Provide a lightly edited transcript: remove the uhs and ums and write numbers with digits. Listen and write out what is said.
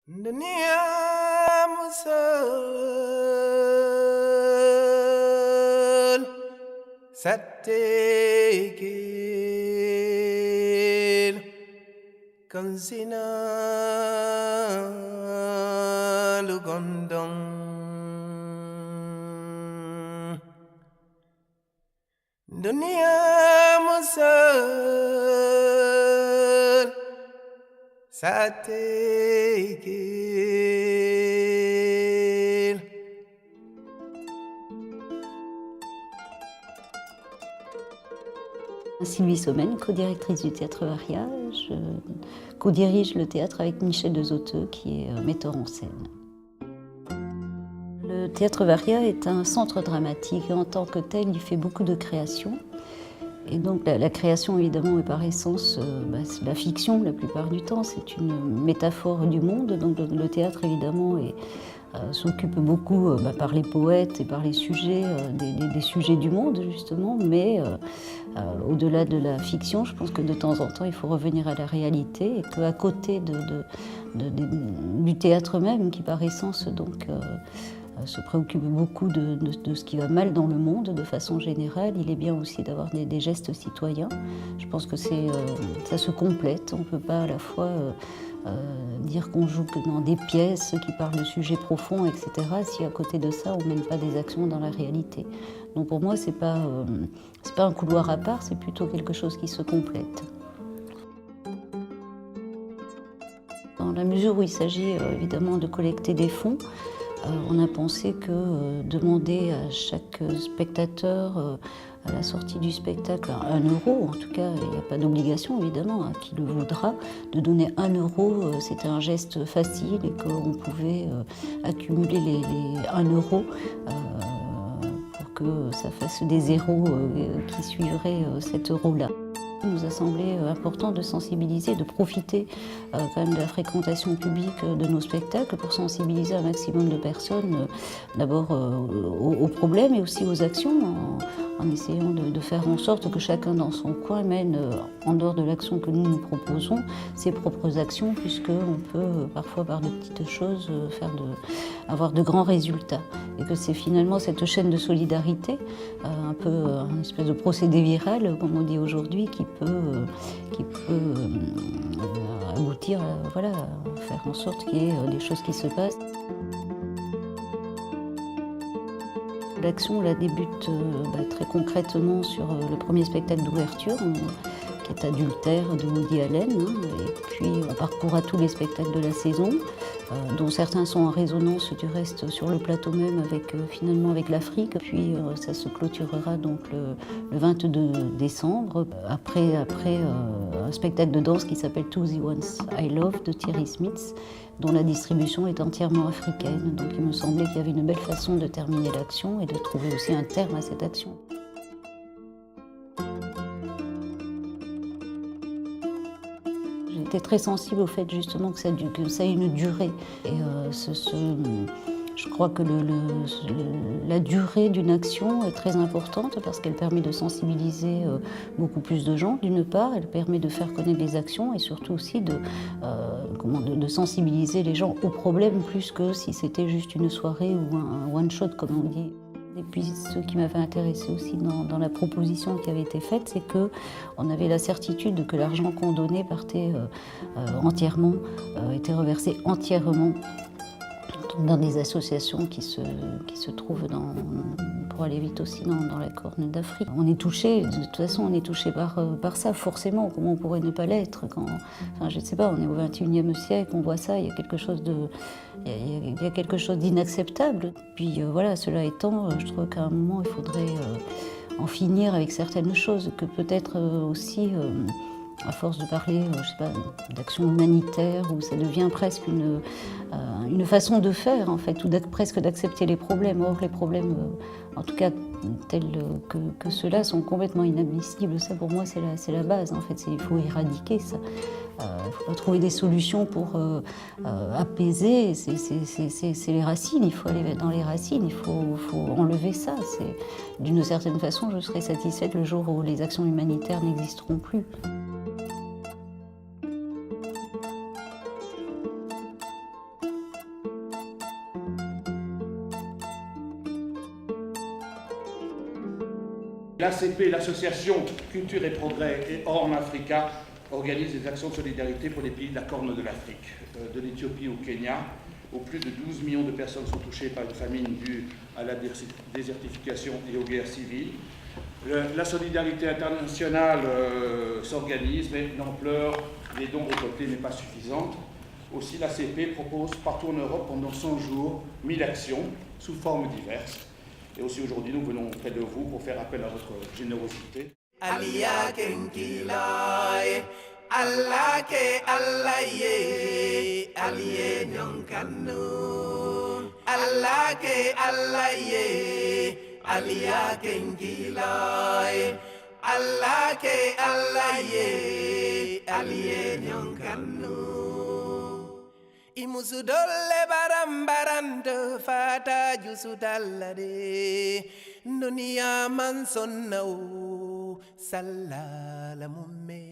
Dunia musal sattekil kanzina lugondong Dunia musal sattekil. Sylvie Sommen, co-directrice du Théâtre Varia. Je co-dirige le théâtre avec Michel Dezoteux, qui est metteur en scène. Le Théâtre Varia est un centre dramatique et en tant que tel, il fait beaucoup de création. Et donc la création, évidemment, est par essence c'est la fiction la plupart du temps. C'est une métaphore du monde. Donc le théâtre, évidemment, s'occupe beaucoup par les poètes et par les sujets, des sujets du monde, justement. Mais au-delà de la fiction, je pense que de temps en temps, il faut revenir à la réalité et qu'à côté du théâtre même, qui par essence se préoccupe beaucoup de ce qui va mal dans le monde de façon générale, il est bien aussi d'avoir des gestes citoyens. Je pense que ça se complète. On ne peut pas à la fois dire qu'on joue que dans des pièces qui parlent de sujets profonds, etc., si à côté de ça, on ne mène pas des actions dans la réalité. Donc pour moi, c'est pas un couloir à part, c'est plutôt quelque chose qui se complète. Dans la mesure où il s'agit évidemment de collecter des fonds, on a pensé que demander à chaque spectateur à la sortie du spectacle 1 euro, en tout cas il n'y a pas d'obligation évidemment à qui le voudra, de donner 1 euro, c'était un geste facile et qu'on pouvait accumuler les 1 euro pour que ça fasse des zéros qui suivraient cet euro-là. Il nous a semblé important de sensibiliser, de profiter quand même de la fréquentation publique de nos spectacles pour sensibiliser un maximum de personnes, d'abord aux problèmes et aussi aux actions, en essayant de faire en sorte que chacun dans son coin mène, en dehors de l'action que nous proposons, ses propres actions, puisqu'on peut parfois par de petites choses avoir de grands résultats. Et que c'est finalement cette chaîne de solidarité, un peu une espèce de procédé viral, comme on dit aujourd'hui, qui peut aboutir à faire en sorte qu'il y ait des choses qui se passent. L'action débute très concrètement sur le premier spectacle d'ouverture, qui est Adultère de Woody Allen. Et puis on parcourra tous les spectacles de la saison, dont certains sont en résonance du reste sur le plateau même finalement avec l'Afrique. Puis ça se clôturera donc le 22 décembre, après un spectacle de danse qui s'appelle To the Ones I Love de Thierry Smith, dont la distribution est entièrement africaine. Donc il me semblait qu'il y avait une belle façon de terminer l'action et de trouver aussi un terme à cette action. J'étais très sensible au fait justement que ça ait une durée. Et je crois que la durée d'une action est très importante parce qu'elle permet de sensibiliser beaucoup plus de gens, d'une part. Elle permet de faire connaître les actions et surtout aussi de sensibiliser les gens aux problèmes plus que si c'était juste une soirée ou un one-shot, comme on dit. Et puis ce qui m'avait intéressé aussi dans la proposition qui avait été faite, c'est qu'on avait la certitude que l'argent qu'on donnait partait entièrement, était reversé entièrement dans des associations qui se trouvent pour aller vite aussi dans la Corne d'Afrique. On est touché, de toute façon on est touché par ça, forcément, comment on pourrait ne pas l'être je ne sais pas, on est au XXIe siècle, on voit ça, il y a quelque chose d'inacceptable. Puis cela étant, je trouve qu'à un moment il faudrait en finir avec certaines choses, que peut-être aussi à force de parler, d'action humanitaire, où ça devient presque une façon de faire, en fait, ou presque d'accepter les problèmes. Or, les problèmes, en tout cas tels que ceux-là, sont complètement inadmissibles. Ça, pour moi, c'est la base, en fait. Il faut éradiquer ça. Il faut pas trouver des solutions pour apaiser. C'est les racines. Il faut aller dans les racines. Il faut enlever ça. D'une certaine façon, je serai satisfaite le jour où les actions humanitaires n'existeront plus. L'ACP, l'association Culture et Progrès et Horn Africa, organise des actions de solidarité pour les pays de la Corne de l'Afrique, de l'Éthiopie au Kenya, où plus de 12 millions de personnes sont touchées par une famine due à la désertification et aux guerres civiles. La solidarité internationale s'organise, mais l'ampleur des dons récoltés n'est pas suffisante. Aussi, l'ACP propose partout en Europe pendant 100 jours 1000 actions sous formes diverses. Et aussi aujourd'hui, nous venons près de vous pour faire appel à votre générosité. Aliya kenkilai, Allah ke Allah ye, aliye nyonkanu. Allah ke Allah ye, aliya kenkilai, Allah ke Allah ye, aliye nyonkanu. Imusudolle barambarante fata jusudallade, dunia mansonnau. Salala mumme